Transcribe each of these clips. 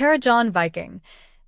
Kerajaan Viking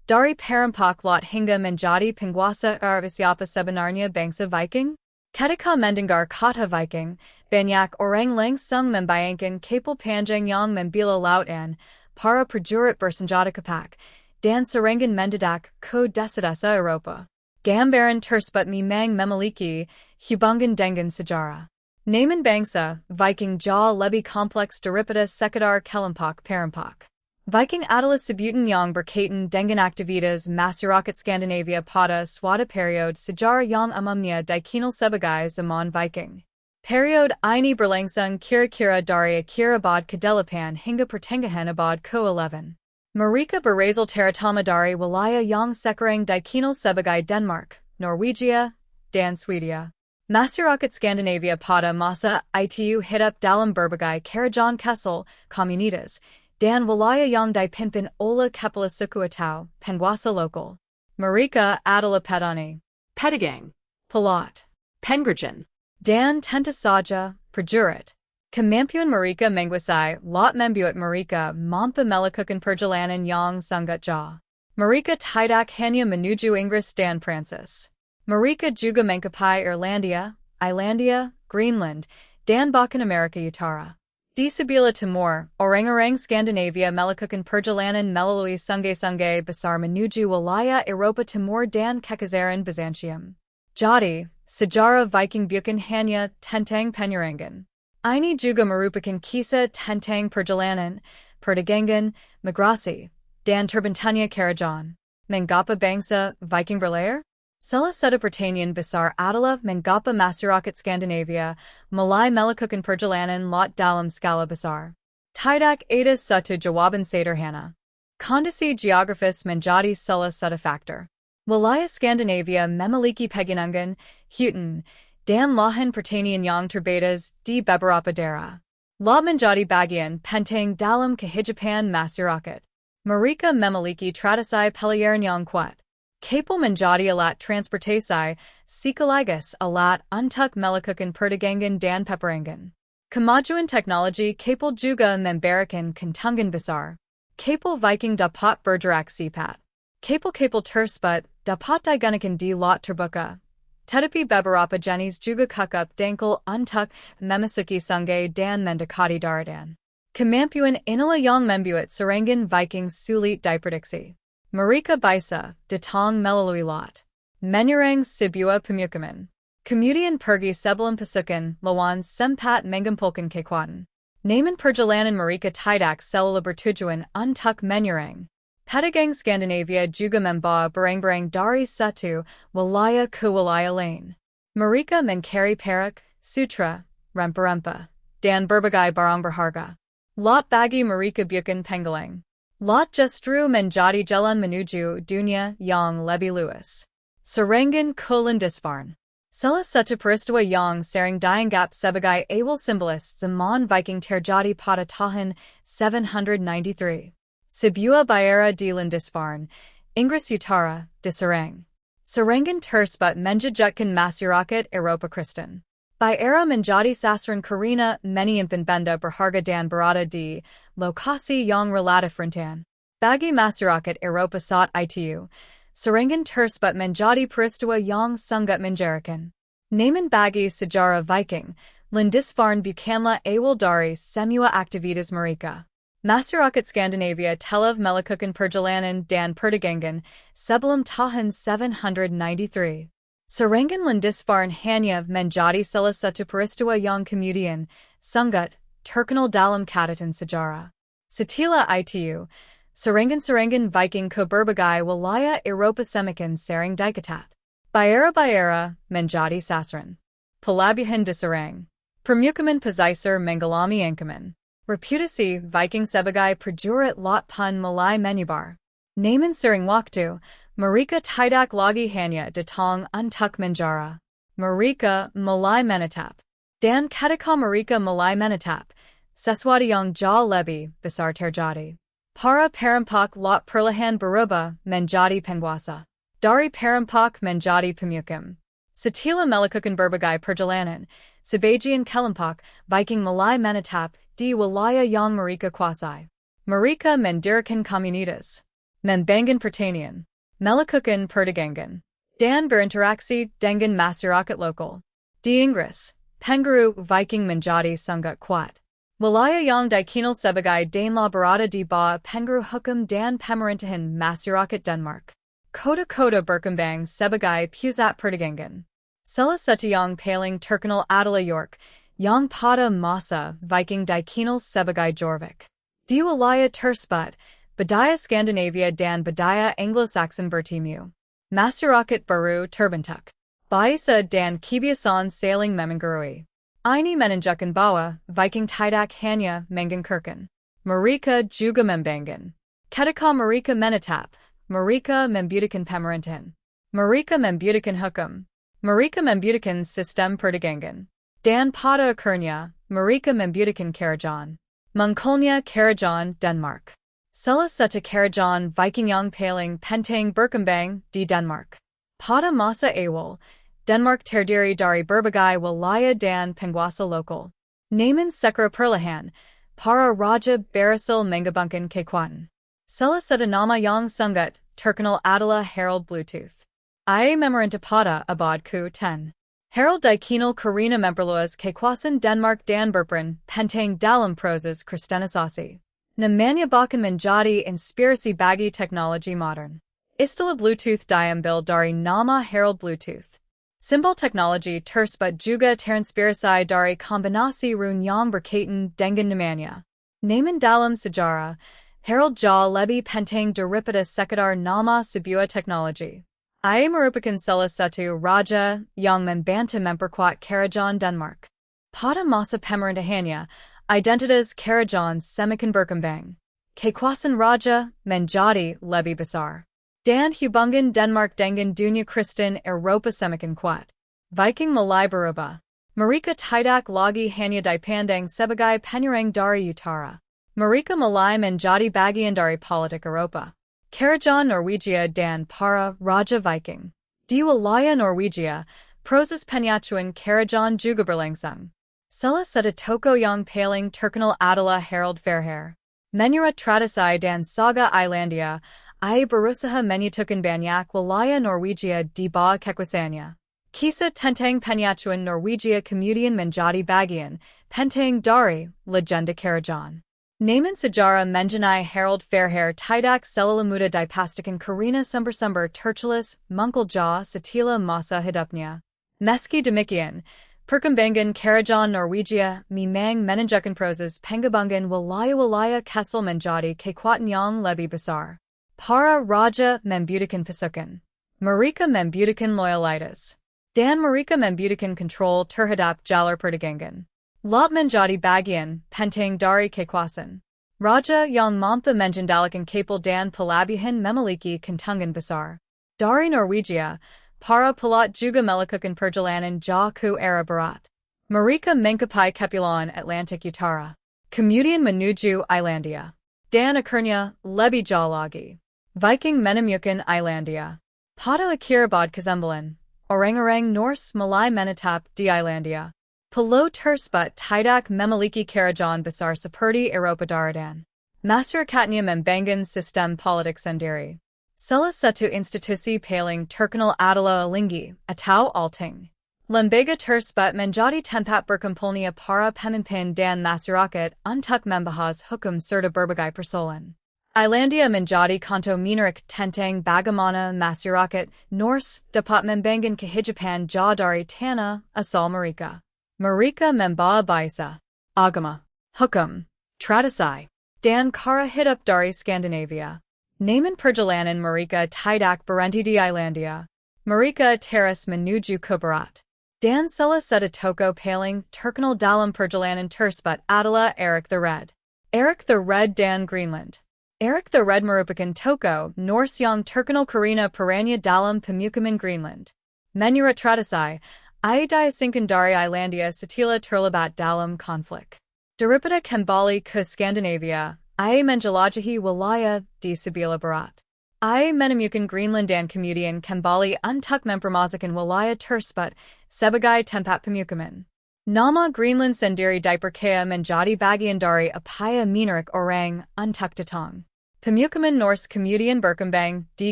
Dari Perampok Laut hingga Menguasai Eropa siapa sebenarnya bangsa Viking? Ketika mendengar kata Viking, banyak orang langsung membayangkan kapal panjang yang membela lautan, para prajurit bersenjata kapak, dan serangan mendadak ke desa-desa Eropa. Gambaran tersebut memang memiliki hubungan dengan sejarah. Namun bangsa Viking jauh lebih kompleks daripada sekadar kelompok perampok. Viking adalah sebutan yang berkaitan dengan aktivitas masyarakat Skandinavia pada suatu periode sejarah yang umumnya dikenal sebagai zaman Viking. Periode ini berlangsung kira-kira dari akhir abad ke-8 hingga pertengahan abad ke-11. Mereka berasal terutama dari wilayah yang sekarang dikenal sebagai Denmark, Norwegia, dan Swedia. Masyarakat Skandinavia pada masa itu hidup dalam berbagai kerajaan kecil, komunitas, dan wilayah yang dipimpin oleh kepala suku atau penguasa lokal. Mereka adalah petani, pedagang, pelot, pengrajin, dan tentu saja prajurit. Kemampuan mereka menguasai laut membuat mereka mampu melakukan perjalanan yang sangat jauh. Mereka tidak hanya menuju Inggris dan Prancis. Mereka juga mencapai Irlandia, Islandia, Greenland, dan bahkan Amerika Utara. Di sebelah timur, orang-orang Skandinavia melakukan perjalanan melalui sungai-sungai besar menuju wilayah Eropa Timur dan Kekaisaran Byzantium. Jadi, sejarah Viking bukan hanya tentang penyerangan. Ini juga merupakan kisah tentang perjalanan, perdagangan, migrasi, dan terbentuknya kerajaan. Mengapa bangsa Viking berlayar? Salah satu pertanyaan besar adalah mengapa masyarakat Skandinavia mulai melakukan perjalanan laut dalam skala besar. Tidak ada satu jawaban sederhana. Kondisi geografis menjadi salah satu faktor. Wilayah Skandinavia memiliki pegunungan, hutan, dan lahan pertanian yang terbatas di beberapa daerah. Laut menjadi bagian penting dalam kehidupan masyarakat. Mereka memiliki tradisi pelayaran yang kuat. Kapal menjadi alat transportasi sekaligus alat untuk melakukan perdagangan dan peperangan. Kemajuan teknologi kapal juga memberikan keuntungan besar. Kapal Viking dapat bergerak cepat. Kapal-kapal tersebut dapat digunakan di laut terbuka. Tetapi beberapa jenis juga cukup dangkal untuk memasuki sungai dan mendekati daratan. Kemampuan inilah yang membuat serangan Viking sulit diprediksi. Mereka bisa datang melalui laut, menyerang sebuah pemukiman, kemudian pergi sebelum pasukan lawan sempat mengumpulkan kekuatan. Namun perjalanan mereka tidak selalu bertujuan untuk menyerang. Pedagang Skandinavia juga membawa barang-barang dari satu wilayah ke wilayah lain. Mereka mencari perak, sutra, rempah-rempah, dan berbagai barang berharga. Laut bagi mereka bukan penghalang. Laut justru menjadi jalan menuju dunia yang lebih luas. Serangan ke Lindisfarne. Salah satu peristiwa yang sering dianggap sebagai awal simbolis zaman Viking terjadi pada tahun 793. Sebuah daerah di Lindisfarne, Inggris Utara, diserang. Serangan tersebut menjejaskan masyarakat Eropa Kristen. Daerah menjadi sasaran karena menyimpan benda berharga dan berada di lokasi yang relatif rentan. Bagi masyarakat Eropa saat itu, serangan tersebut menjadi peristiwa yang sangat menjadikan. Namun bagi sejarah Viking, Lindisfarne bukanlah awal dari semua aktivitas mereka. Masyarakat Skandinavia telah melakukan perjalanan dan perdagangan sebelum tahun 793. Serangan Lindisfarne hanya menjadi salah satu peristiwa yang kemudian sangat terkenal dalam catatan sejarah. Setelah itu, serangan-serangan Viking ke berbagai wilayah Eropa semakin sering dicatat. Daerah-daerah menjadi sasaran. Pelabuhan diserang. Permukiman pesisir mengalami ancaman. Reputasi Viking sebagai prajurit laut pun mulai menyebar. Namun sering waktu, mereka tidak lagi hanya datang untuk menjara. Mereka mulai menetap. Dan ketika mereka mulai menetap, sesuatu yang jauh lebih besar terjadi. Para perampok laut perlahan berubah menjadi penguasa. Dari perampok menjadi pemukim. Setelah melakukan berbagai perjalanan, sebagian kelompok Viking mulai menetap di wilayah yang mereka kuasai. Mereka mendirikan komunitas membangun pertanian, melakukan perdagangan, dan berinteraksi dengan masyarakat lokal. Di Inggris, pengaruh Viking menjadi sangat kuat. Wilayah yang dikenal sebagai Danelaw berada di bawah pengaruh hukum dan pemerintahan masyarakat Denmark. Kota-kota berkembang sebagai pusat perdagangan. Salah satu yang paling terkenal adalah York, yang pada masa Viking dikenal sebagai Jorvik. Di wilayah tersebut, budaya Skandinavia dan budaya Anglo-Saxon bertemu. Masyarakat baru terbentuk. Bahasa dan kebiasaan saling memengaruhi. Ini menunjukkan bahwa Viking tidak hanya menggengkirkan. Mereka juga membangun. Ketika mereka menetap, mereka membutuhkan pemerintahan. Mereka membutuhkan hukum. Mereka membutuhkan sistem perdagangan. Dan pada akhirnya, mereka membutuhkan kerajaan. Munculnya Kerajaan Denmark. Salah satu kerajaan Viking yang paling penting berkembang di Denmark. Pada masa awal, Denmark terdiri dari berbagai wilayah dan penguasa lokal. Namun secara perlahan, para raja berhasil menggabungkan kekuatan. Salah satu nama yang sangat terkenal adalah Harald Bluetooth. Ia memerintah pada abad ke-10. Harald dikenal karena memperluas kekuasaan Denmark dan berperan penting dalam proses kristenisasi. Namanya bahkan menjadi inspirasi bagi teknologi modern. Istilah Bluetooth diambil dari nama Harald Bluetooth. Simbol teknologi tersebut juga terinspirasi dari kombinasi rune yang berkaitan dengan namanya. Namun dalam sejarah, Harald jauh lebih penting daripada sekadar nama sebuah teknologi. Ia merupakan salah satu raja yang membantu memperkuat kerajaan Denmark. Pada masa pemerintahannya, identitas kerajaan semakin berkembang. Kekuasaan raja menjadi lebih besar. Dan hubungan Denmark dengan dunia Kristen Eropa semakin kuat. Viking mulai berubah. Mereka tidak lagi hanya dipandang sebagai penyerang dari utara. Mereka mulai menjadi bagian dari politik Eropa. Kerajaan Norwegia dan para raja Viking. Di wilayah Norwegia, proses penyatuan kerajaan juga berlangsung. Salah satu tokoh yang paling terkenal adalah Harald Fairhair. Menurut tradisi dan saga Islandia, ia berusaha menyatukan banyak wilayah Norwegia di bawah kekuasaannya. Kisah tentang penyatuan Norwegia kemudian menjadi bagian penting dari legenda kerajaan. Namun sejarah mengenai Harald Fairhair tidak selalu mudah dipastikan karena sumber-sumber tertulis muncul jauh setelah masa hidupnya. Meski demikian, perkembangan kerajaan Norwegia memang menunjukkan proses penggabungan wilayah-wilayah kecil menjadi kekuatan yang lebih besar. Para raja membutuhkan pasukan. Mereka membutuhkan loyalitas. Dan mereka membutuhkan kontrol terhadap jalur perdagangan. Laut menjadi bagian penting dari kekuasaan. Raja yang mampu mengendalikan kapal dan pelabuhan memiliki keuntungan besar. Dari Norwegia, para pelot juga melakukan perjalanan jauh ke arah barat. Mereka mencapai kepulauan Atlantik Utara. Kemudian menuju Islandia. Dan akhirnya lebih jauh lagi. Viking menemukan Islandia. Pada akhir abad ke-9, orang-orang Norse mulai menetap di Islandia. Pulau tersebut tidak memiliki kerajaan besar seperti Eropa Daratan. Masyarakatnya membangun sistem politik sendiri. Salah satu institusi paling terkenal adalah Linggi atau Alting. Lembaga tersebut menjadi tempat berkumpulnya para pemimpin dan masyarakat untuk membahas hukum serta berbagai persoalan. Islandia menjadi contoh menarik tentang bagaimana masyarakat Norse dapat membangun kehidupan jauh dari tanah asal mereka. Mereka membawa bahasa, agama, hukum, tradisi, dan cara hidup dari Skandinavia. Namun perjalanan mereka tidak berhenti di Islandia. Mereka terus menuju ke barat. Dan salah satu tokoh paling terkenal dalam perjalanan tersebut adalah Erik the Red. Erik the Red dan Greenland. Erik the Red merupakan tokoh Norse yang terkenal karena perannya dalam pemukiman Greenland. Menurut tradisi, ia diasingkan dari Islandia setelah terlibat dalam konflik. Daripada kembali ke Skandinavia, ia menjelajahi wilayah di sebelah barat. Ia menemukan Greenland dan kemudian kembali untuk mempermasakan wilayah tersebut sebagai tempat pemukiman. Nama Greenland Sendiri Diperkaya Menjadi Bagian Dari Apaya Minarik Orang Untuktatong. Pemukiman Norse Kemudian Berkembang di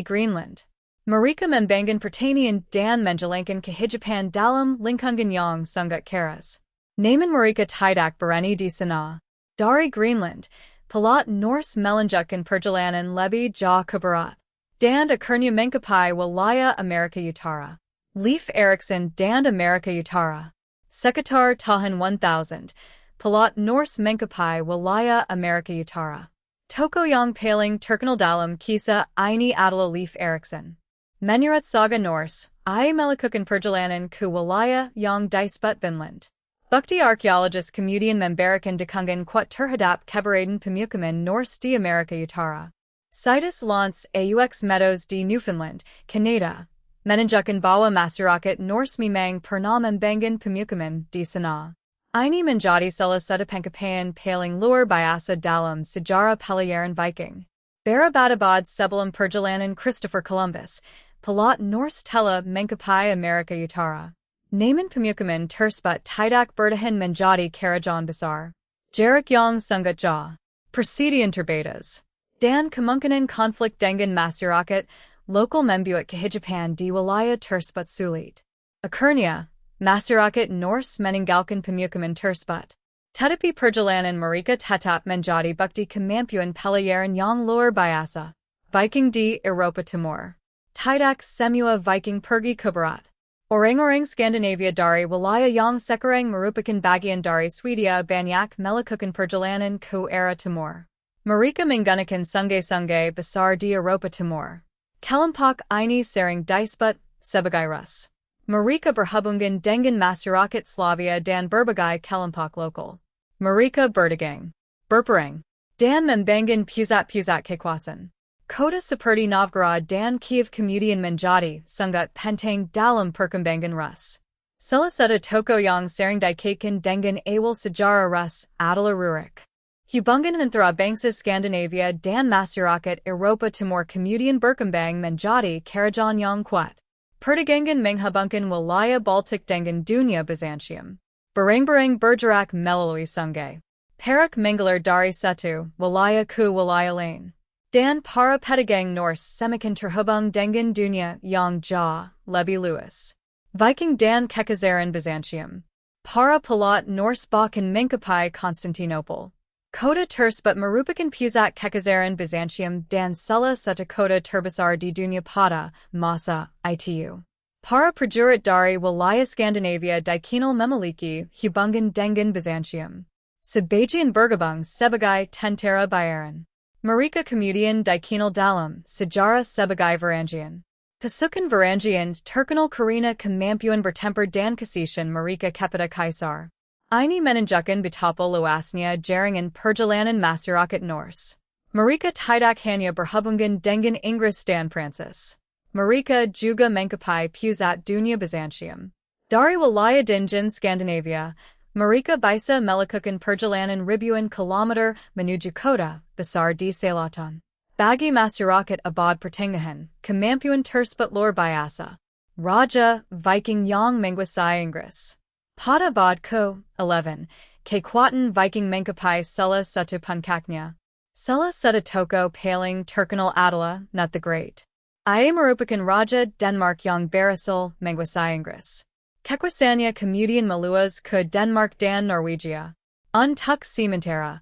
Greenland. Mereka Membangan Pertanian dan Menjalankan Kehidupan dalam Lingkungan yang Sungut Keras. Naman Mereka Tidak Berani di Sana. Dari Greenland, Palat Norse Melanjutkan Perjalanan Lebih Jauh ke Barat. Dan akhirnya Mengcapai Wilayah Amerika Utara. Leif Erikson dan Amerika Utara. Sekitar tahun 1000, Palat Norse Mengcapai Wilayah Amerika Utara. Toko yang paling terkenal dalam kisah ini adalah Leif Erikson. Menurut saga Norse, ia melakukan perjalanan ke wilayah yang disebut Vinland. Bukti arkeologis kemudian memberikan dukungan kuat terhadap keberadaan pemukiman Norse di Amerika Utara. Situs Lance aux Meadows di Newfoundland, Canada, menunjukkan bahwa masyarakat Norse memang pernah membangun pemukiman di sana. Ini menjadi salah satu pencapaian paling luar biasa dalam sejarah pelayaran Viking. Berabad-abad sebelum perjalanan Christopher Columbus, Palat Norse telah mengcapai Amerika Utara. Namun pemukiman tersebut tidak bertahan menjadi kerajaan besar. Jarak yang sangat jauh. Persediaan terbatas. Dan kemungkinan konflik dengan masyarakat lokal membuat kehidupan di wilayah tersebut sulit. Akhirnya, masyarakat Norse meninggalkan pemukiman tersebut. Tetapi perjalanan mereka tetap menjadi bukti kemampuan pelayaran yang luar biasa. Viking di Eropa Timur. Tidak semua Viking pergi ke barat. Orang-orang Skandinavia dari wilayah yang sekarang merupakan bagian dari Swedia banyak melakukan perjalanan ke arah timur. Mereka menggunakan sungai-sungai besar di Eropa Timur. Kelompok ini sering disebut sebagai Rus. Mereka berhubungan dengan masyarakat Slavia dan berbagai kelompok lokal. Mereka berdagang, berperang, dan membangun pusat-pusat kekuasaan. Kota seperti Novgorod dan Kiev kemudian menjadi sangat penting dalam perkembangan Rus. Salah satu tokoh yang sering dikaitkan dengan awal sejarah Rus adalah Rurik. Hubungan antara bangsa Skandinavia dan masyarakat Eropa Timur kemudian berkembang menjadi kerajaan yang kuat. Perdagangan menghubungkan wilayah Baltik dengan dunia Byzantium. Barang-barang bergerak melalui sungai. Perak menggelar dari satu wilayah ke wilayah lain. Dan para pedagang Norse semakin terhubung dengan dunia yang jauh lebih luas. Viking dan Kekaisaran Byzantium. Para Palat Norse bahkan mengcapai Konstantinopel. Kota tersebut merupakan pusat Kekaisaran Byzantium dan salah satu kota terbesar di dunia pada masa itu. Para prajurit dari wilayah Skandinavia dikenal memiliki hubungan dengan Byzantium. Sebagian bergabung sebagai tentara bayaran. Mereka kemudian dikenal dalam sejarah sebagai Varangian. Pasukan Varangian terkenal karena kemampuan bertempur dan kasihkan mereka kepada kaisar. Ini menunjukkan betapa luasnya jaringan perjalanan masyarakat Norse. Mereka tidak hanya berhubungan dengan Inggris dan Prancis. Mereka juga mengcapai pusat dunia Byzantium. Dari wilayah dingin Skandinavia, mereka bisa melakukan perjalanan ribuan kilometer menuju kota besar di selatan. Bagi masyarakat abad pertengahan, kemampuan tersebut luar biasa. Raja Viking yang menguasai Inggris. Pada abad ke-11, kekuatan Viking mengcapai salah satu puncaknya. Salah satu tokoh paling terkenal adalah Knut the Great. Ia merupakan Raja Denmark yang berhasil menguasai Inggris. Kekuasaannya kemudian meluas ke Denmark dan Norwegia. Untuk sementara,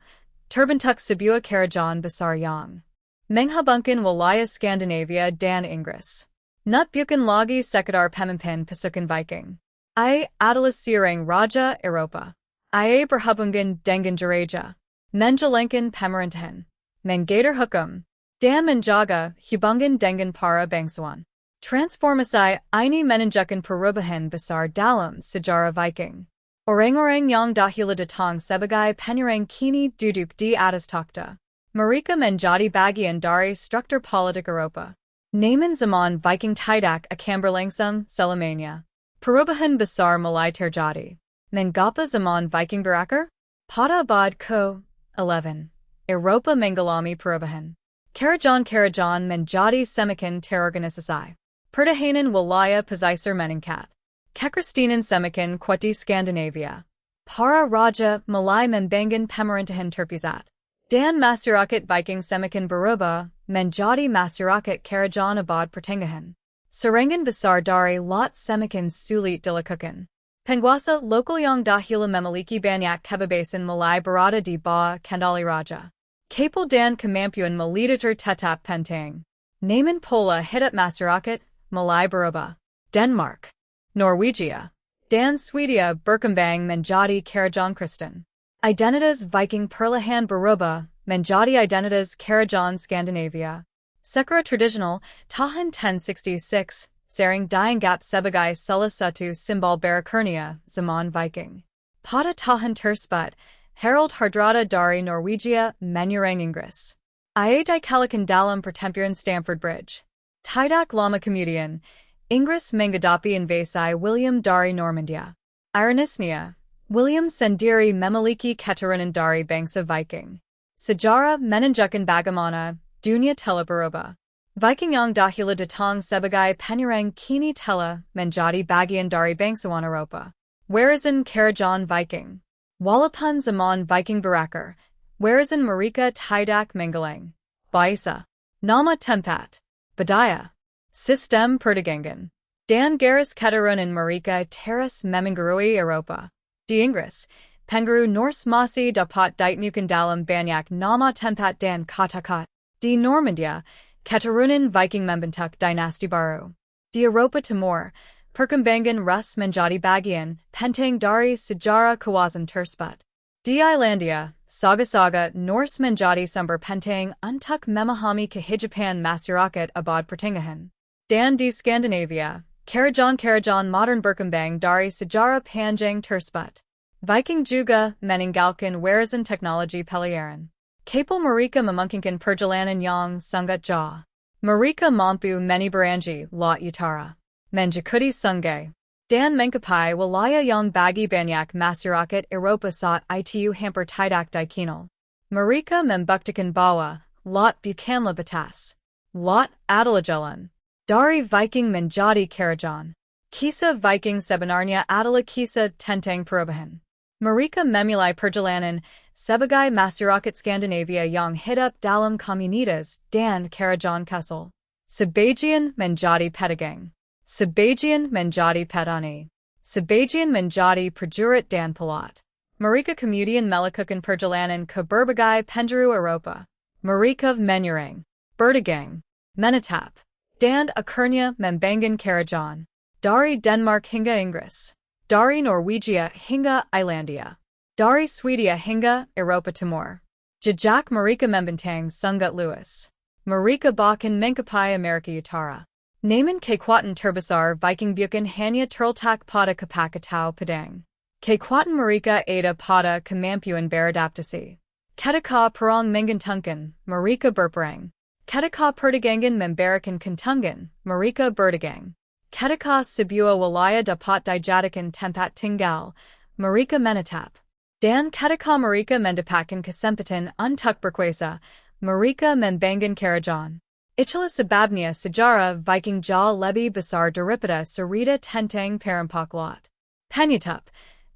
terbentuk sebuah kerajaan besar yang menghubungkan wilayah Skandinavia dan Inggris. Knut bukan lagi sekedar pemimpin pasukan Viking. Ia adalah seorang Raja Eropa. Ia berhubungan dengan gereja, menjalankan pemerintahan, mengatur hukum, dan menjaga hubungan dengan para bangsawan. Transformasi ini menunjukkan perubahan besar dalam sejarah Viking. Orang-orang yang dahulu datang sebagai penyerang kini duduk di atas takhta. Mereka menjadi bagian dari struktur politik Eropa. Namun zaman Viking tidak akan berlangsung selamanya. Perubahan besar mulai terjadi. Mengapa zaman Viking berakhir? Pada abad ke-11, Eropa mengalami perubahan. Kerajaan-kerajaan menjadi semakin terorganisasi. Pertahanan wilayah pesisir meningkat. Kekristenan semakin kuat di Skandinavia. Para Raja, Malay Membangan Pemerintahan Terpusat. Dan Masyarakat Viking Semakin Berubah, Menjadi Masyarakat Kerajaan Abad Pertengahan. Serangan Besar Dari Laut Semakin Sulit Dilakukan. Penguasa lokal yang dahulu memiliki banyak kebebasan mulai berada di bawah kendali raja. Kapal dan kemampuan militer tetap penting. Namun pola hidup masyarakat mulai berubah. Denmark, Norwegia, dan Swedia berkembang menjadi kerajaan Kristen. Identitas Viking perlahan berubah menjadi identitas kerajaan Skandinavia. Secara tradisional, tahun 1066, sering dianggap sebagai salah satu simbol berakhirnya zaman Viking. Pada tahun tersebut, Harald Hardrada dari Norwegia menyerang Inggris. Ia dikalahkan dalam pertempuran Stamford Bridge. Tidak lama kemudian, Inggris menghadapi invasi William dari Normandia. Ironisnya, William sendiri memiliki keturunan dari bangsa Viking. Sejarah menunjukkan bagaimana dunia telah berubah. Viking yang dahulu datang sebagai penyerang kini telah menjadi bagian dari bangsawan Eropa. Warisan kerajaan Viking. Walaupun zaman Viking berakhir, warisan mereka tidak menghilang. Bahasa, nama tempat, budaya, sistem perdagangan, dan garis keturunan mereka terus memengaruhi Eropa. Di Inggris, pengaruh Norse masih dapat ditemukan dalam banyak nama tempat dan kota-kota. Di Normandia, keturunan Viking membentuk dinasti baru. Di Eropa Timur, perkembangan Rus menjadi bagian penting dari sejarah kawasan tersebut. Di Islandia, saga-saga Norse menjadi sumber penting untuk memahami kehidupan masyarakat abad pertengahan. Dan di Skandinavia, kerajaan-kerajaan modern berkembang dari sejarah panjang tersebut. Viking juga meninggalkan warisan teknologi pelayaran. Kapal mereka memungkinkan perjalanan yang sangat jauh. Mereka mampu menyeberangi laut utara, mencakupi sungai, dan mencapai wilayah yang bagi banyak masyarakat Eropa saat itu hampir tidak dikenal. Mereka membuktikan bahwa laut bukanlah batas. Laut adalah jalan. Dari Viking menjadi kerajaan. Kisah Viking sebenarnya adalah kisah tentang perubahan. Mereka memulai perjalanan sebagai masyarakat Skandinavia yang hidup dalam komunitas dan kerajaan kecil. Sebagian menjadi pedagang, sebagian menjadi petani, sebagian menjadi prajurit dan pilot. Mereka kemudian melakukan perjalanan ke berbagai penjuru Eropa. Mereka menyerang, berdagang, menetap, dan akhirnya membangun kerajaan. Dari Denmark hingga Inggris. Dari Norwegia hingga Islandia. Dari Swedia hingga Eropa Timur. Jejak mereka membentang sangat luas. Mereka bahkan mencapai Amerika Utara. Namun kekuatan terbesar Viking bukan hanya terletak pada kapal pedang. Kekuatan mereka ada pada kemampuan beradaptasi. Ketika perang menguntungkan, mereka berperang. Ketika perdagangan memberikan keuntungan, mereka berdagang. Ketika sebuah wilayah dapat dijadikan tempat tinggal, mereka menetap. Dan ketika mereka mendapatkan kesempatan untuk berkuasa, mereka membangun kerajaan. Itulah sebabnya sejarah Viking jauh lebih besar daripada cerita tentang Perampok Laut. Penutup,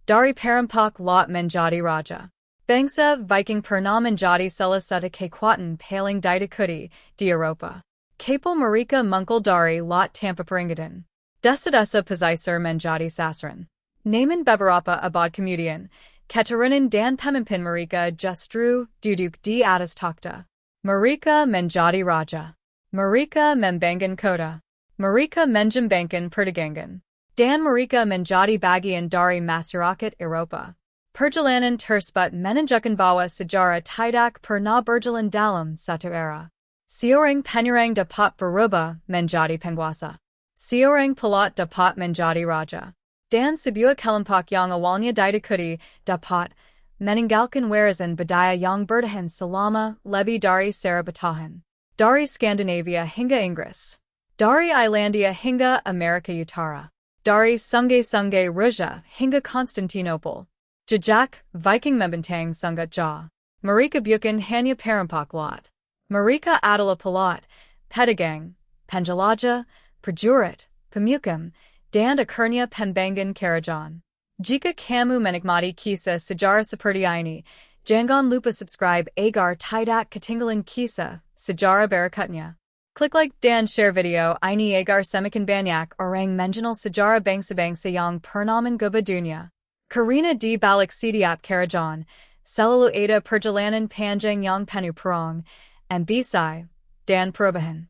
Dari Perampok Laut menjadi raja. Bangsa Viking pernah menjadi salah satu kekuatan paling ditakuti di Eropa. Kapal mereka muncul dari laut tanpa peringatan. Desa-desa pesisir menjadi sasaran. Namun beberapa abad kemudian, keturunan dan pemimpin mereka justru duduk di atas takhta. Mereka menjadi raja. Mereka membangun kota. Mereka menjembangkan perdagangan. Dan mereka menjadi bagian dari masyarakat Eropa. Perjalanan tersebut menunjukkan bahwa sejarah tidak pernah berjalan dalam satu era. Seorang penyerang dapat berubah menjadi penguasa. Seorang pilot dapat menjadi raja. Dan sebuah kelompok yang awalnya ditakuti dapat meninggalkan warisan budaya yang bertahan selama lebih dari 1000 tahun. Dari Skandinavia hingga Inggris. Dari Islandia hingga Amerika Utara. Dari sungai-sungai Rusia hingga Konstantinopel. Jejak Viking membentang sangat jauh. Mereka bukan hanya perampok laut. Mereka adalah pilot, pedagang, penjelajah, prajurit, pemukim, dan akhirnya pembangun kerajaan. Jika kamu menikmati kisah sejarah seperti ini, jangan lupa subscribe agar tidak ketinggalan kisah sejarah berikutnya. Klik like dan share video ini agar semakin banyak orang mengenal sejarah bangsa-bangsa yang pernah mengubah dunia. Karena di balik setiap kerajaan, selalu ada perjalanan panjang yang penuh perang, ambisi, dan perubahan.